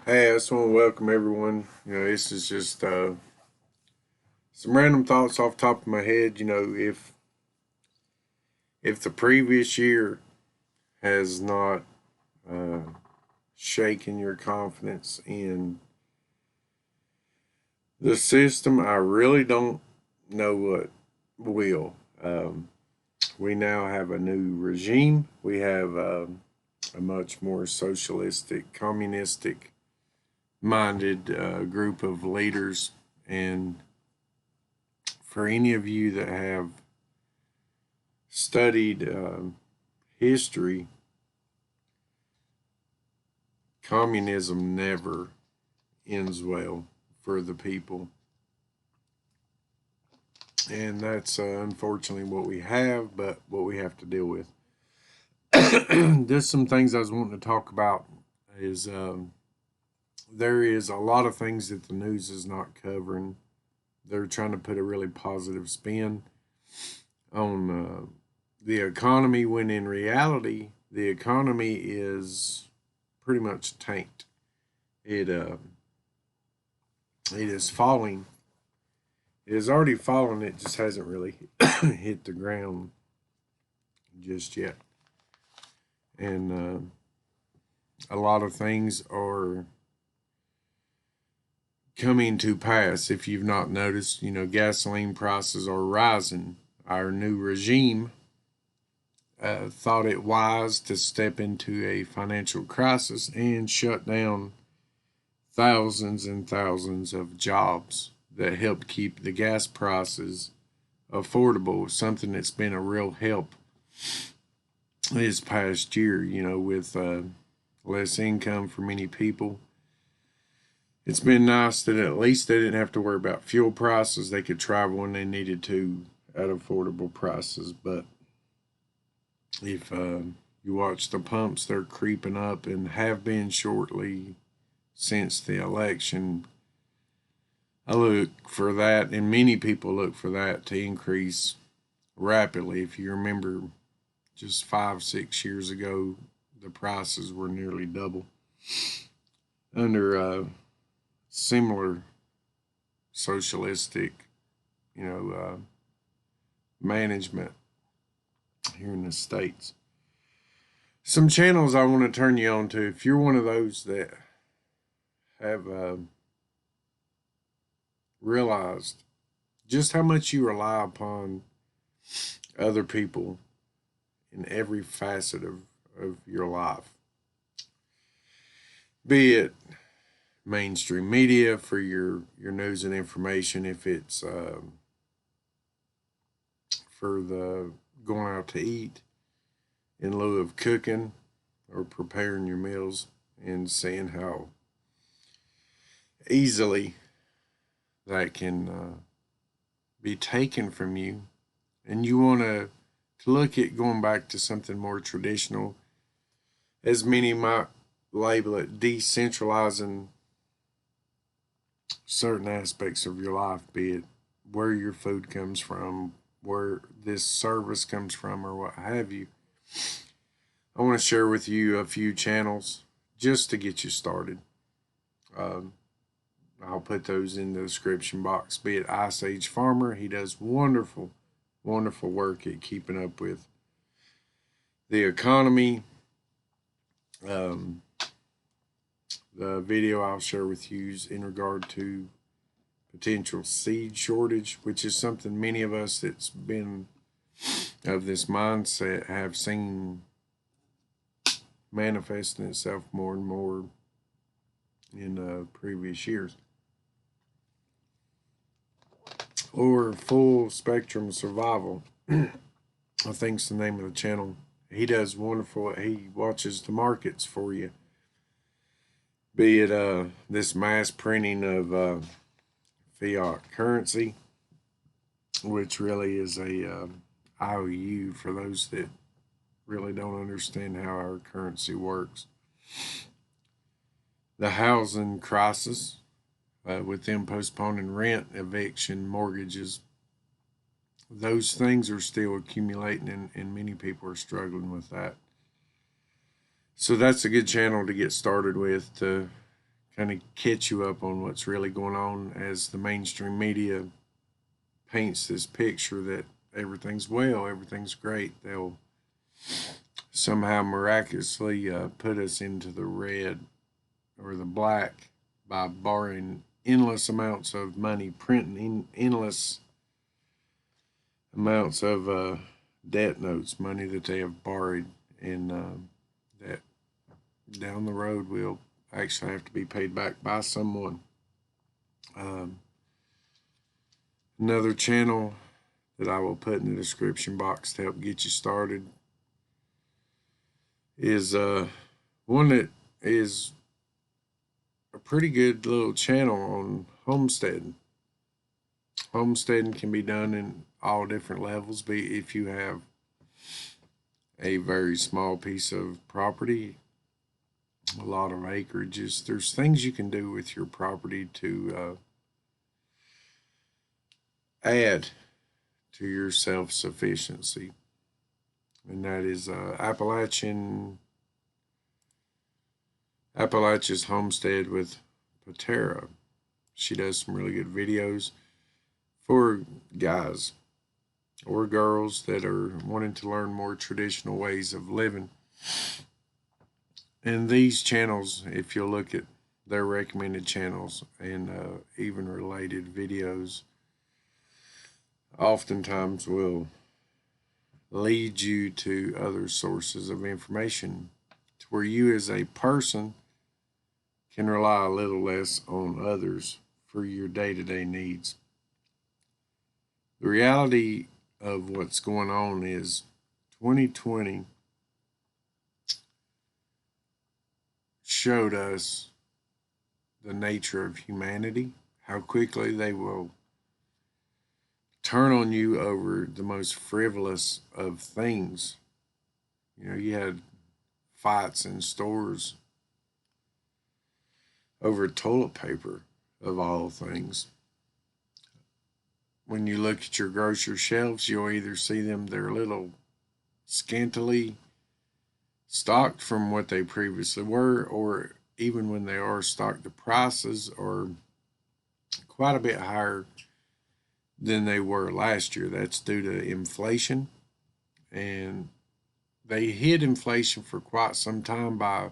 Hey, I just want to welcome everyone. This is just some random thoughts off the top of my head. If the previous year has not uh, shaken your confidence in the system, I really don't know what will. Um, we now have a new regime. We have a much more socialistic, communistic minded group of leaders. And for any of you that have studied history, communism never ends well for the people. And that's unfortunately what we have, but what we have to deal with. There's some things I was wanting to talk about is there is a lot of things that the news is not covering. They're trying to put a really positive spin on the economy when in reality the economy is pretty much tanked. It is falling. It has already fallen. It just hasn't really hit the ground just yet. And a lot of things are coming to pass. If you've not noticed, gasoline prices are rising. Our new regime thought it wise to step into a financial crisis and shut down thousands and thousands of jobs that helped keep the gas prices affordable, something that's been a real help this past year, with less income for many people. It's been nice that at least they didn't have to worry about fuel prices. They could travel when they needed to at affordable prices. But if you watch the pumps, they're creeping up and have been shortly since the election. I look for that, and many people look for that to increase rapidly. If you remember, just 5, 6 years ago, the prices were nearly double under similar socialistic, you know, management here in the States. Some channels I want to turn you on to. If you're one of those that have realized just how much you rely upon other people in every facet of your life, be it mainstream media for your news and information, if it's for the going out to eat in lieu of cooking or preparing your meals, and seeing how easily that can be taken from you. And you want to look at going back to something more traditional, as many might label it, decentralizing certain aspects of your life, be it where your food comes from, where this service comes from, or what have you. I want to share with you a few channels just to get you started. Um, I'll put those in the description box. Be it Ice Age Farmer, he does wonderful, wonderful work at keeping up with the economy. Um, the video I'll share with you is in regard to potential seed shortage, which is something many of us that's been of this mindset have seen manifesting itself more and more in previous years. Or Full Spectrum Survival, I think's the name of the channel. He does wonderful. He watches the markets for you. Be it this mass printing of fiat currency, which really is a IOU for those that really don't understand how our currency works. The housing crisis, with them postponing rent, eviction, mortgages, those things are still accumulating, and many people are struggling with that. So that's a good channel to get started with, to kind of catch you up on what's really going on as the mainstream media paints this picture that everything's well, everything's great. They'll somehow miraculously put us into the red or the black by borrowing endless amounts of money, printing endless amounts of debt notes, money that they have borrowed, and that down the road will actually have to be paid back by someone. Um, Another channel that I will put in the description box to help get you started is one that is a pretty good little channel on homesteading. Homesteading can be done in all different levels, but if you have a very small piece of property, a lot of acreages, there's things you can do with your property to add to your self-sufficiency. And that is Appalachia's Homestead with Patera. She does some really good videos for guys or girls that are wanting to learn more traditional ways of living. And these channels, if you'll look at their recommended channels and even related videos, oftentimes will lead you to other sources of information to where you as a person can rely a little less on others for your day-to-day needs. The reality of what's going on is 2020 showed us the nature of humanity, how quickly they will turn on you over the most frivolous of things. You know, you had fights in stores over toilet paper, of all things. When you look at your grocery shelves, you'll either see them, they're a little scantily stocked from what they previously were, or even when they are stocked, the prices are quite a bit higher than they were last year. That's due to inflation, and they hid inflation for quite some time by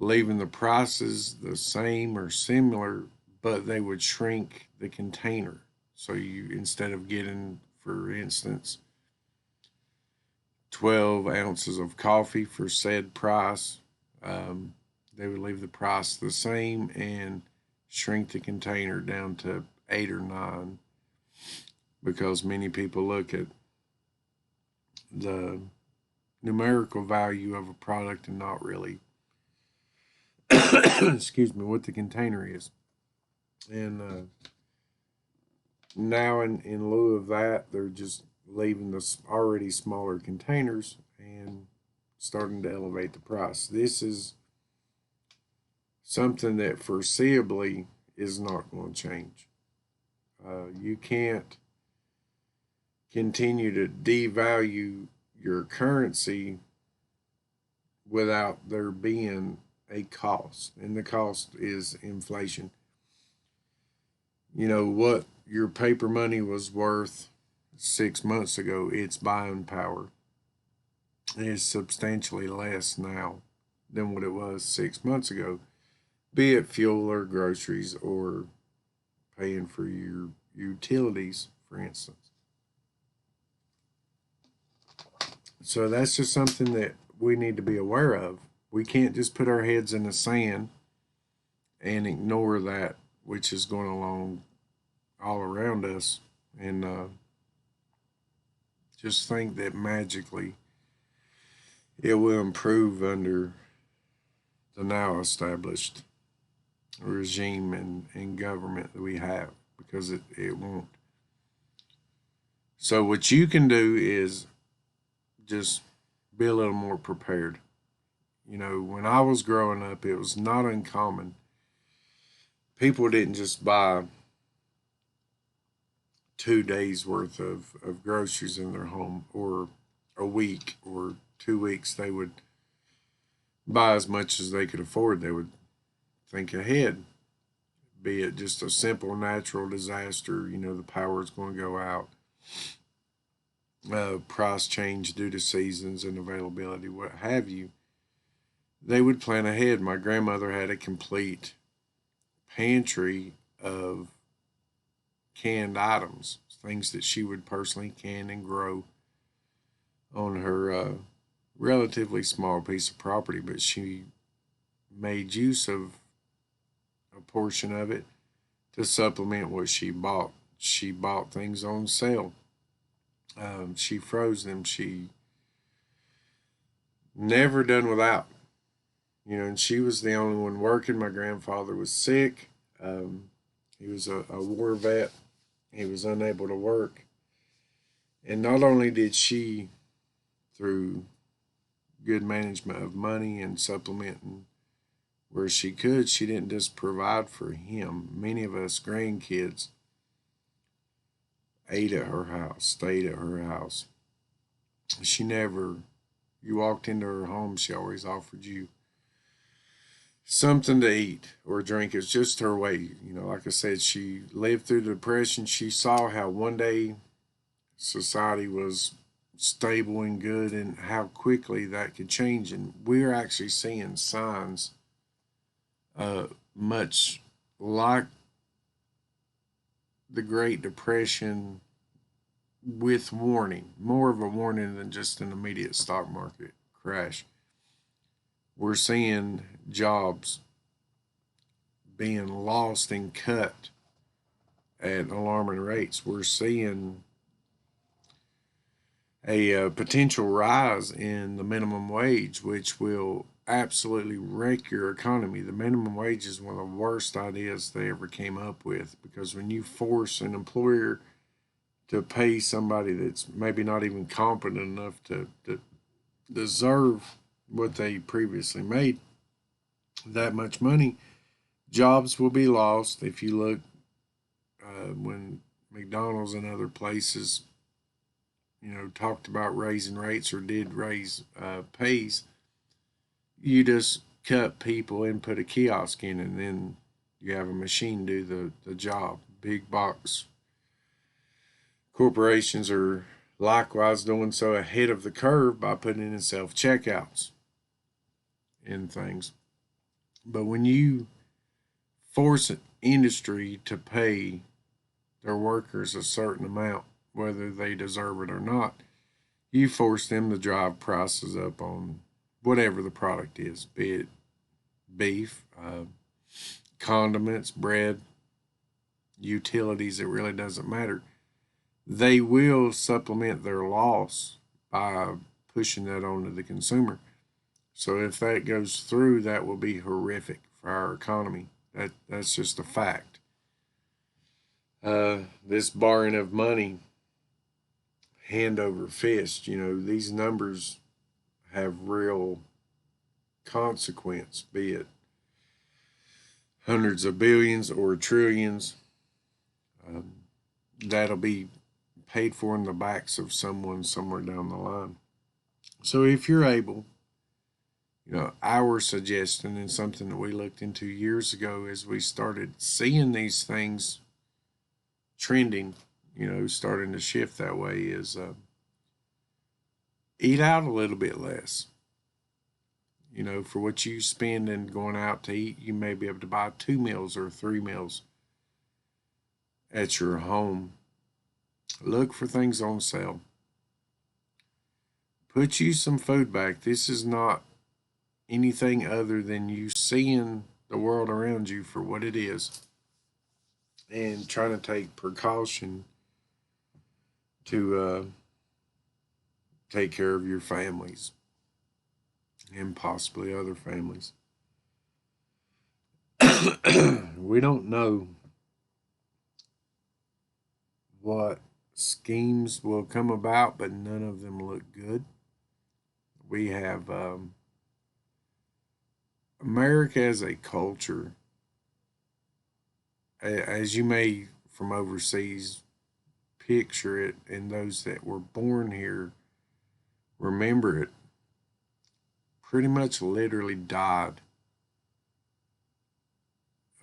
leaving the prices the same or similar, but they would shrink the container. So you, instead of getting, for instance, 12 ounces of coffee for said price, they would leave the price the same and shrink the container down to 8 or 9, because many people look at the numerical value of a product and not really excuse me, what the container is. And now in lieu of that, they're just leaving the already smaller containers and starting to elevate the price. This is something that foreseeably is not going to change. You can't continue to devalue your currency without there being a cost, and the cost is inflation. You know, what your paper money was worth 6 months ago, its buying power is substantially less now than what it was 6 months ago, be it fuel or groceries or paying for your utilities, for instance. So that's just something that we need to be aware of. We can't just put our heads in the sand and ignore that which is going along all around us and just think that magically it will improve under the now established regime and government that we have, because it won't. So what you can do is just be a little more prepared. You know, when I was growing up, it was not uncommon. People didn't just buy 2 days worth of groceries in their home, or a week or 2 weeks. They would buy as much as they could afford. They would think ahead, be it just a simple natural disaster, the power is going to go out, price change due to seasons and availability, what have you. They would plan ahead. My grandmother had a complete pantry of canned items, things that she would personally can and grow on her relatively small piece of property, but she made use of a portion of it to supplement what she bought. She bought things on sale. She froze them. She never done without. And she was the only one working. My grandfather was sick. He was a war vet. He was unable to work. And not only did she, through good management of money and supplementing where she could, she didn't just provide for him. Many of us grandkids ate at her house, stayed at her house. She never, you walked into her home, she always offered you something to eat or drink. It's just her way. Like I said, she lived through the Depression. She saw how one day society was stable and good and how quickly that could change. And we're actually seeing signs much like the Great Depression, with warning, more of a warning than just an immediate stock market crash. We're seeing jobs being lost and cut at alarming rates. We're seeing a potential rise in the minimum wage, which will absolutely wreck your economy. The minimum wage is one of the worst ideas they ever came up with, because when you force an employer to pay somebody that's maybe not even competent enough to deserve what they previously made that much money, jobs will be lost. If you look, when McDonald's and other places, talked about raising rates or did raise pays, you just cut people and put a kiosk in, and then you have a machine do the job. Big box corporations are likewise doing so ahead of the curve by putting in self checkouts and things. But when you force an industry to pay their workers a certain amount, whether they deserve it or not, you force them to drive prices up on whatever the product is, be it beef, condiments, bread, utilities. It really doesn't matter. They will supplement their loss by pushing that onto the consumer. So if that goes through, that will be horrific for our economy. That's just a fact. This borrowing of money, hand over fist, these numbers have real consequence, be it hundreds of billions or trillions. That'll be paid for in the backs of someone somewhere down the line. So if you're able, our suggestion, and something that we looked into years ago as we started seeing these things trending, starting to shift that way, is eat out a little bit less. For what you spend in going out to eat, you may be able to buy 2 meals or 3 meals at your home. Look for things on sale. Put you some food back. This is not anything other than you seeing the world around you for what it is and trying to take precaution to take care of your families and possibly other families. We don't know what schemes will come about, but none of them look good. We have America as a culture, as you may from overseas picture it, and those that were born here remember it, pretty much literally died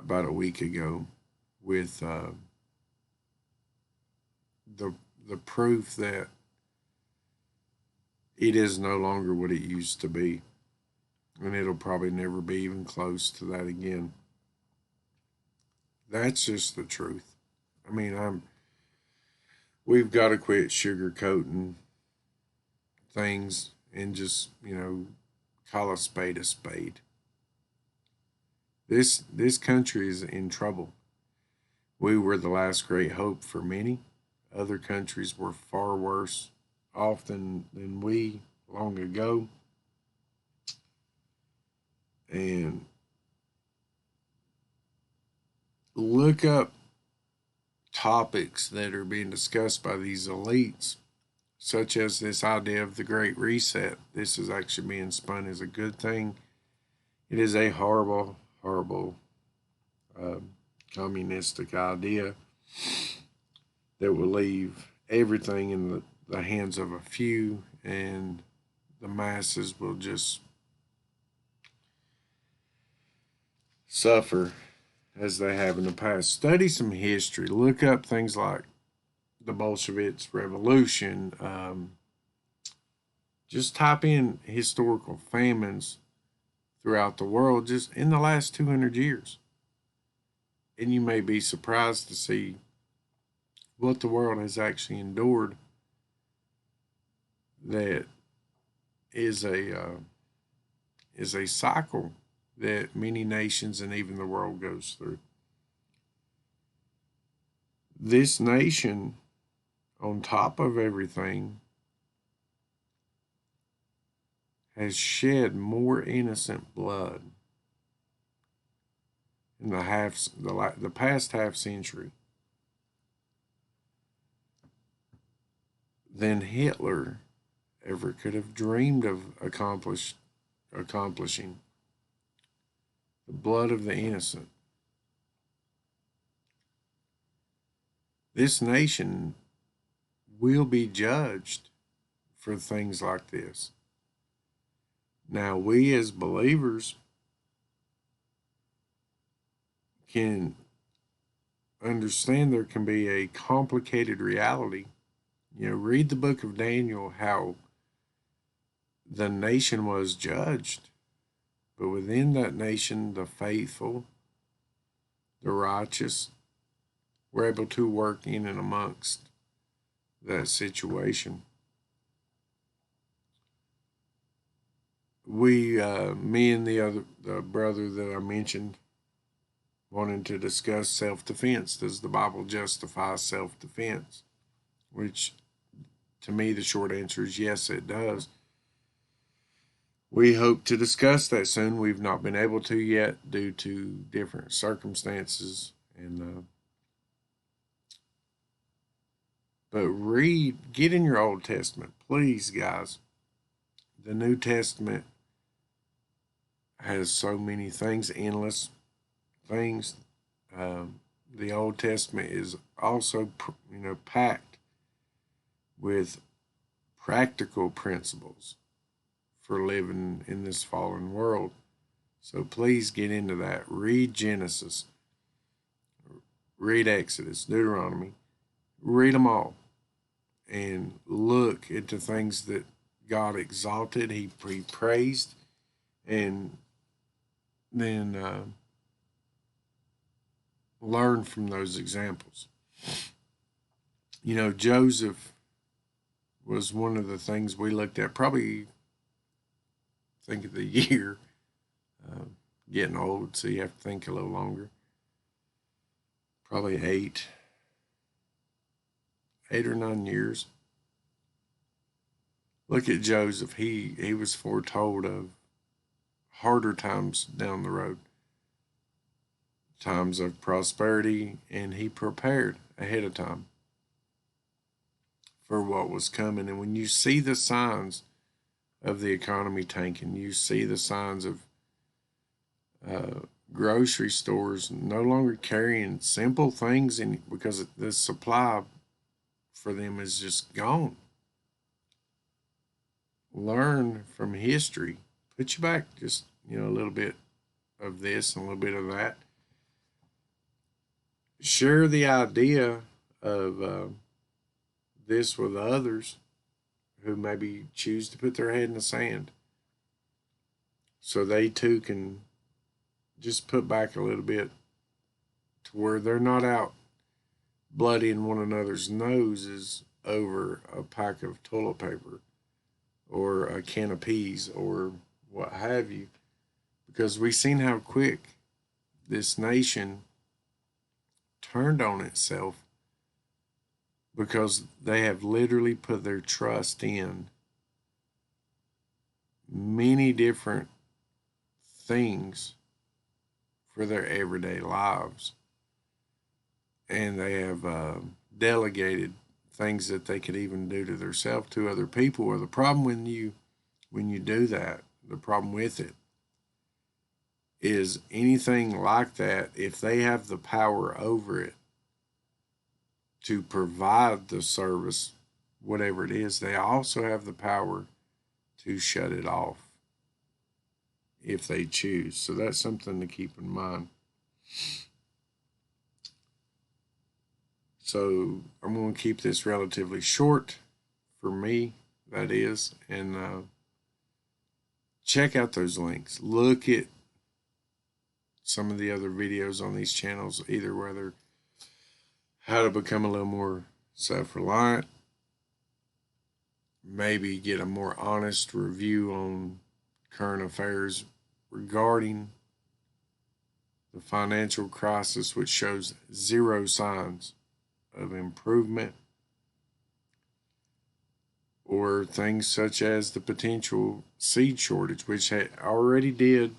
about a week ago with the the proof that it is no longer what it used to be, and it'll probably never be even close to that again. That's just the truth. I mean, we've got to quit sugarcoating things and just, call a spade a spade. This country is in trouble. We were the last great hope for many. Other countries were far worse off than we long ago. And look up topics that are being discussed by these elites, such as this idea of the Great Reset. This is actually being spun as a good thing. It is a horrible, horrible uh, communistic idea that will leave everything in the hands of a few, and the masses will just suffer as they have in the past. Study some history. Look up things like the Bolsheviks revolution. Just type in historical famines throughout the world just in the last 200 years. And you may be surprised to see what the world has actually endured that is a cycle that many nations and even the world goes through. This nation, on top of everything, has shed more innocent blood in the past half century than Hitler ever could have dreamed of accomplishing. The blood of the innocent. This nation will be judged for things like this. Now, we as believers can understand there can be a complicated reality. Read the book of Daniel, how the nation was judged. But within that nation, the faithful, the righteous, were able to work in and amongst that situation. Me and the brother that I mentioned, wanted to discuss self-defense. Does the Bible justify self-defense? Which, to me, the short answer is yes, it does. We hope to discuss that soon. We've not been able to yet due to different circumstances. But get in your Old Testament, please, guys. The New Testament has so many things, endless things. The Old Testament is also, packed with practical principles for living in this fallen world. So please get into that. Read Genesis, read Exodus, Deuteronomy, read them all, and look into things that God exalted, He praised, and then learn from those examples. Joseph was one of the things we looked at, probably think of the year, getting old, so you have to think a little longer. Probably 8 or 9 years. Look at Joseph. He was foretold of harder times down the road, times of prosperity, and he prepared ahead of time for what was coming. And when you see the signs of the economy tanking, you see the signs of grocery stores no longer carrying simple things because the supply for them is just gone. Learn from history. Put you back just, a little bit of this and a little bit of that. share the idea of this with others who maybe choose to put their head in the sand so they too can just put back a little bit to where they're not out bloodying one another's noses over a pack of toilet paper or a can of peas or what have you. Because we've seen how quick this nation turned on itself because they have literally put their trust in many different things for their everyday lives. And they have delegated things that they could even do to themselves to other people. Or the problem when you do that, the problem with it is anything like that, if they have the power over it to provide the service, whatever it is, they also have the power to shut it off if they choose. So that's something to keep in mind. So I'm going to keep this relatively short for me, that is, and check out those links. Look at some of the other videos on these channels, either whether how to become a little more self-reliant, maybe get a more honest review on current affairs regarding the financial crisis, which shows zero signs of improvement, or things such as the potential seed shortage, which already did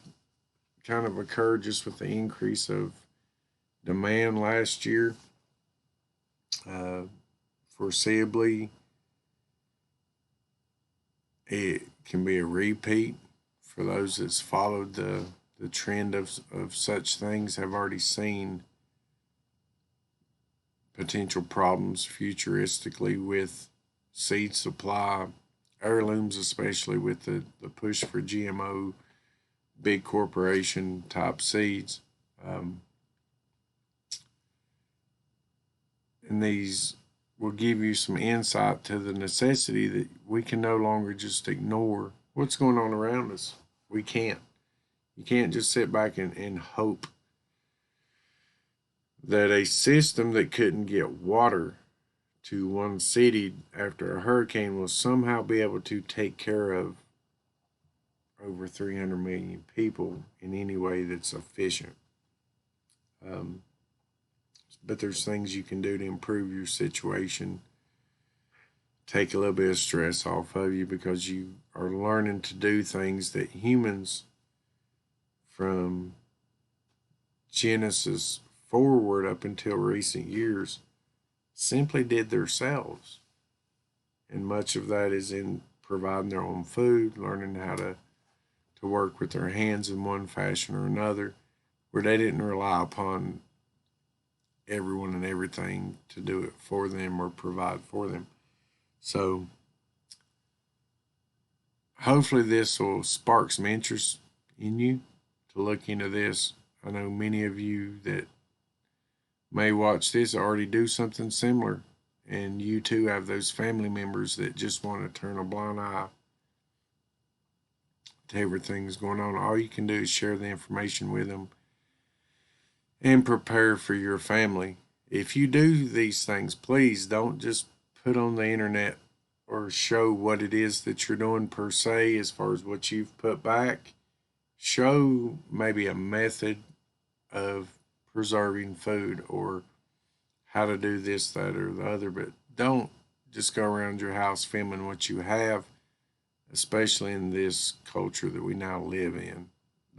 kind of occur just with the increase of demand last year. Foreseeably, it can be a repeat for those that's followed the trend of such things, have already seen potential problems futuristically with seed supply, heirlooms, especially with the push for GMO, big corporation type seeds. And these will give you some insight to the necessity that we can no longer just ignore what's going on around us. We can't. You can't just sit back and hope that a system that couldn't get water to one city after a hurricane will somehow be able to take care of over 300 million people in any way that's efficient. But there's things you can do to improve your situation, take a little bit of stress off of you, because you are learning to do things that humans from Genesis forward up until recent years simply did themselves. And much of that is in providing their own food, learning how to work with their hands in one fashion or another, where they didn't rely upon everyone and everything to do it for them or provide for them. So hopefully this will spark some interest in you to look into this. I know many of you that may watch this already do something similar, and you too have those family members that just want to turn a blind eye to everything that's going on. All you can do is share the information with them and prepare for your family. If you do these things, please don't just put on the internet or show what it is that you're doing per se as far as what you've put back. Show maybe a method of preserving food or how to do this, that, or the other, but don't just go around your house filming what you have, especially in this culture that we now live in.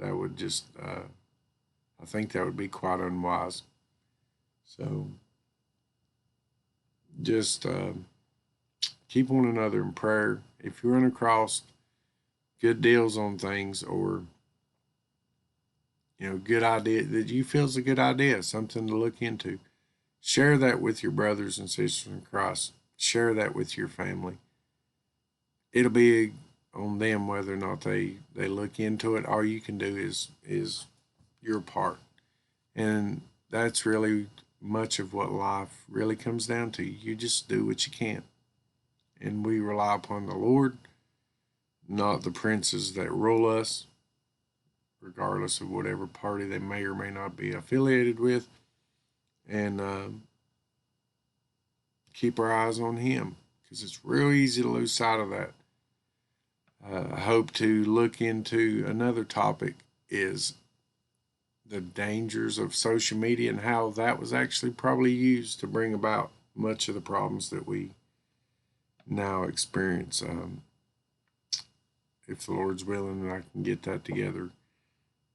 That would just, I think that would be quite unwise. So just keep one another in prayer. If you run across good deals on things, or good idea that you feel is a good idea, something to look into, share that with your brothers and sisters in Christ. Share that with your family. It'll be on them whether or not they look into it. All you can do is your part. And that's really much of what life really comes down to. You just do what you can. And we rely upon the Lord, not the princes that rule us, regardless of whatever party they may or may not be affiliated with. And keep our eyes on Him, because it's real easy to lose sight of that. I hope to look into another topic, is the dangers of social media and how that was actually probably used to bring about much of the problems that we now experience. If the Lord's willing, I can get that together.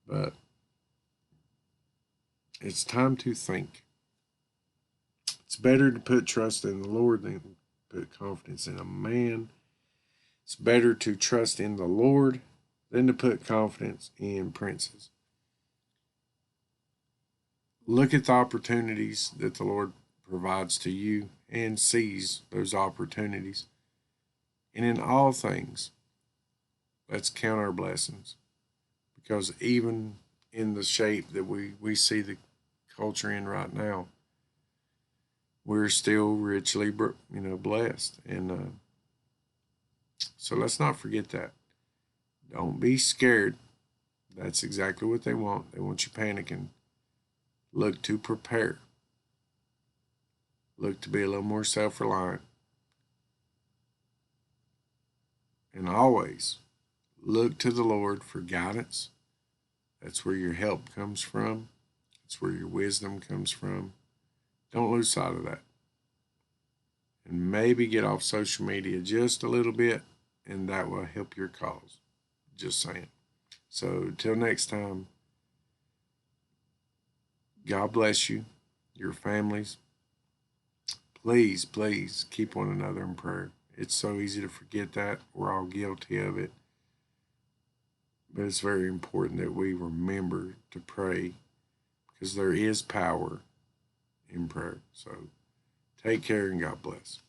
But it's time to think. It's better to put trust in the Lord than put confidence in a man. It's better to trust in the Lord than to put confidence in princes. Look at the opportunities that the Lord provides to you and seize those opportunities. And in all things, let's count our blessings. Because even in the shape that we see the culture in right now, we're still richly blessed. And so let's not forget that. Don't be scared. That's exactly what they want. They want you panicking. Look to prepare. Look to be a little more self-reliant. And always look to the Lord for guidance. That's where your help comes from. That's where your wisdom comes from. Don't lose sight of that. And maybe get off social media just a little bit, and that will help your cause. Just saying. So till next time, God bless you, your families. Please, please keep one another in prayer. It's so easy to forget that. We're all guilty of it. But it's very important that we remember to pray, because there is power in prayer. So take care and God bless.